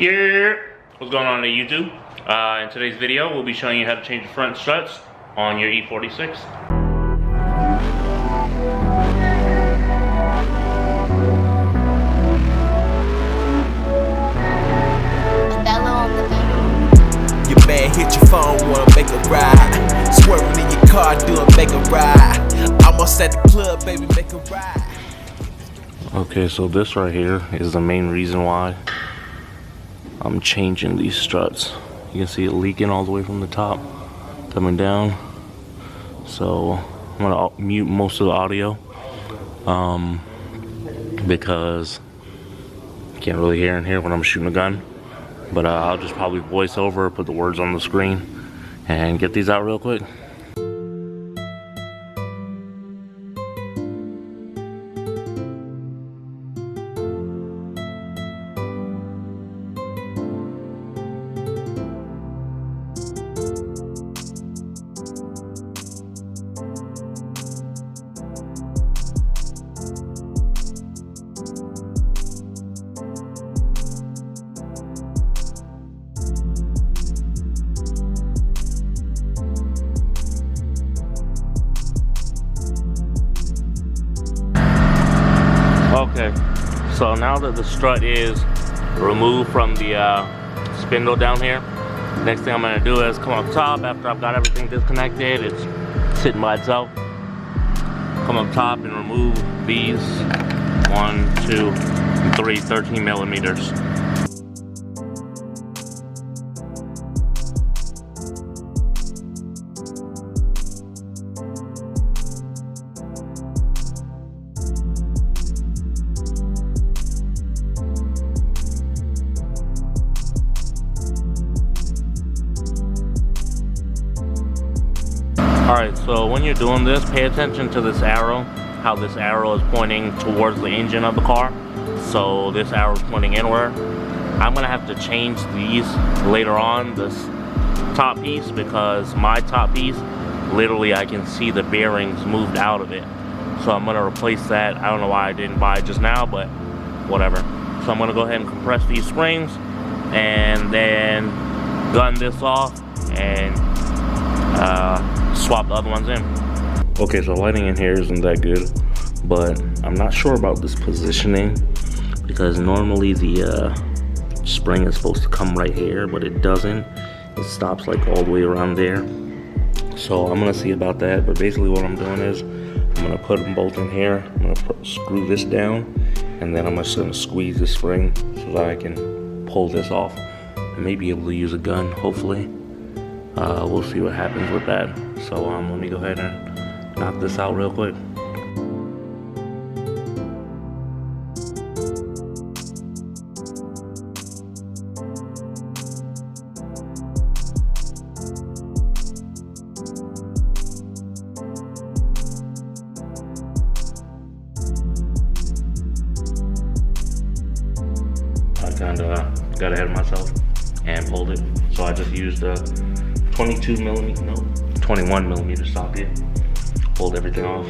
Yeah, what's going on YouTube? In today's video, we'll be showing you how to change the front struts on your E46. Your man hit your phone, wanna make a ride. Swerving in your car, doing make a ride. Almost at the club, baby, make a ride. Okay, so this right here is the main reason why I'm changing these struts. You can see it leaking all the way from the top, coming down. So I'm gonna mute most of the audio because you can't really hear in here when I'm shooting a gun. But I'll just probably voice over, put the words on the screen, and get these out real quick. Okay, so now that the strut is removed from the spindle down here, next thing I'm going to do is come up top after I've got everything disconnected. It's sitting by itself. Come up top and remove these 1, 2, 3 13 millimeters. Alright, so when you're doing this, pay attention to this arrow, how this arrow is pointing towards the engine of the car. So this arrow is pointing inward. I'm going to have to change these later on, this top piece, because my top piece, literally I can see the bearings moved out of it. So I'm going to replace that. I don't know why I didn't buy it just now, but whatever. So I'm going to go ahead and compress these springs and then gun this off and swap the other ones in. Okay, so lighting in here isn't that good, but I'm not sure about this positioning because normally the spring is supposed to come right here, but it doesn't. It stops like all the way around there. So I'm gonna see about that, but basically what I'm doing is I'm gonna put them both in here. I'm gonna screw this down, and then I'm just gonna squeeze the spring so that I can pull this off. I may be able to use a gun, hopefully. We'll see what happens with that. So let me go ahead and knock this out real quick. I kinda got ahead of myself and pulled it. So I just used a 21 millimeter socket. Pulled everything off.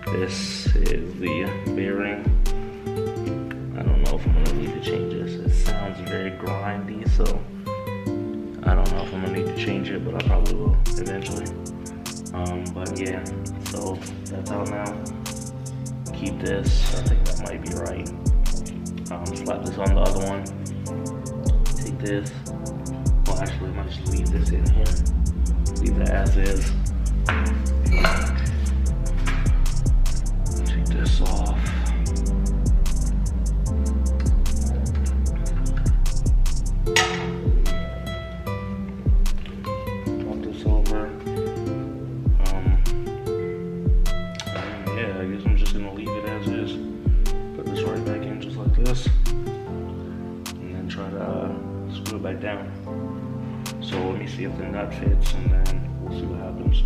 This is the bearing. I don't know if I'm gonna need to change this. It sounds very grindy, so I don't know if I'm gonna need to change it, but I probably will eventually. But yeah, so that's out now. Keep this. I think that might be right. Slap this on the other one. Take this. Well, actually, I might just leave this in here. Leave it as is. Take this off. Flip this over. And yeah, I guess I'm just gonna leave it as is. Put this right back in just like this. And then try to screw it back down. So let me see if the nut fits, and then we'll see what happens.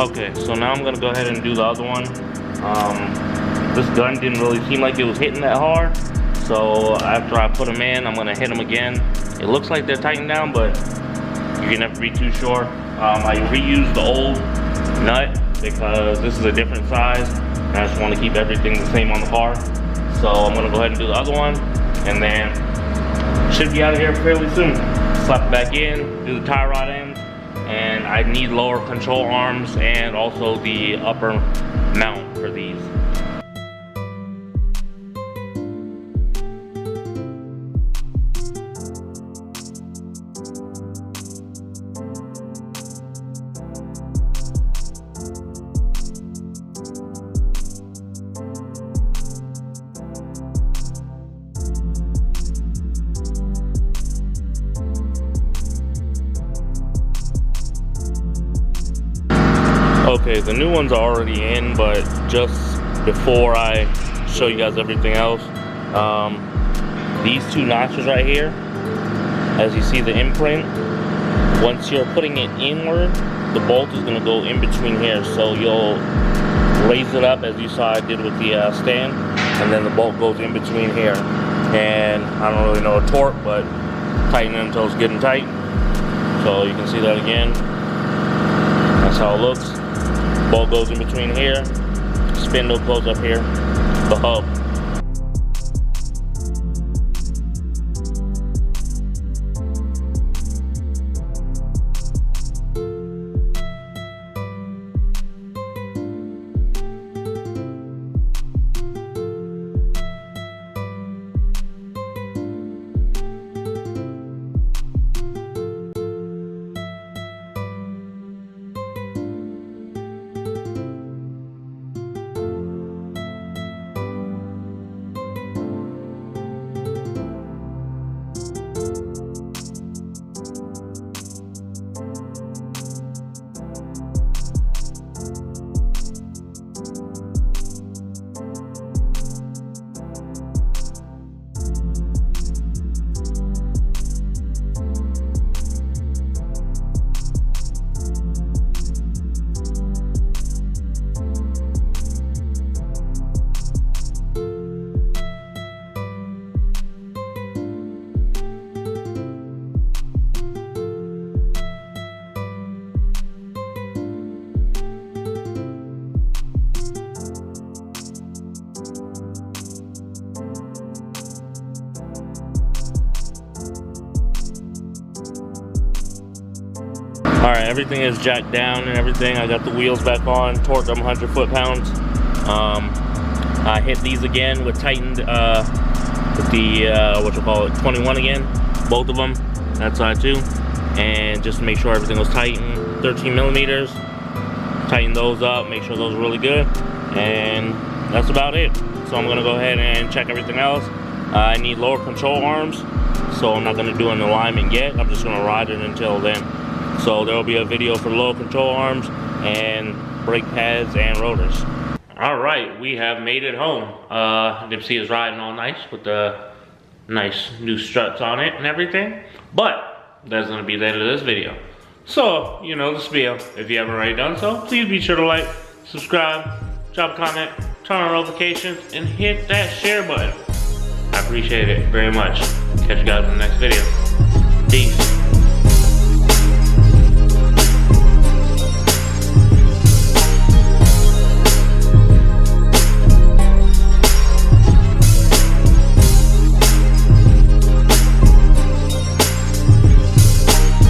Okay, so now I'm gonna go ahead and do the other one. This gun didn't really seem like it was hitting that hard, so after I put them in, I'm gonna hit them again. It looks like they're tightened down, but you can never be too sure. I reused the old nut because this is a different size, and I just want to keep everything the same on the car. So I'm gonna go ahead and do the other one, and then should be out of here fairly soon. Slap it back in, do the tie rod ends, and I need lower control arms and also the upper mount for these. Okay, the new ones are already in, but just before I show you guys everything else, these two notches right here, as you see the imprint, once you're putting it inward, the bolt is going to go in between here, so you'll raise it up as you saw I did with the stand, and then the bolt goes in between here. And I don't really know a torque, but tighten it until it's getting tight. So you can see that again. That's how it looks. Bolt goes in between here, spindle goes up here, the hub. Alright, everything is jacked down and everything. I got the wheels back on, torqued them 100 foot-pounds. I hit these again with tightened, with the, 21 again, both of them, that side too. And just to make sure everything was tightened, 13 millimeters. Tighten those up, make sure those are really good. And that's about it. So I'm gonna go ahead and check everything else. I need lower control arms, so I'm not gonna do an alignment yet. I'm just gonna ride it until then. So there will be a video for low control arms and brake pads and rotors. All right, we have made it home. Nipsey is riding all nice with the nice new struts on it and everything. But that's gonna be the end of this video. So, you know the spiel. If you haven't already done so, please be sure to like, subscribe, drop a comment, turn on notifications, and hit that share button. I appreciate it very much. Catch you guys in the next video.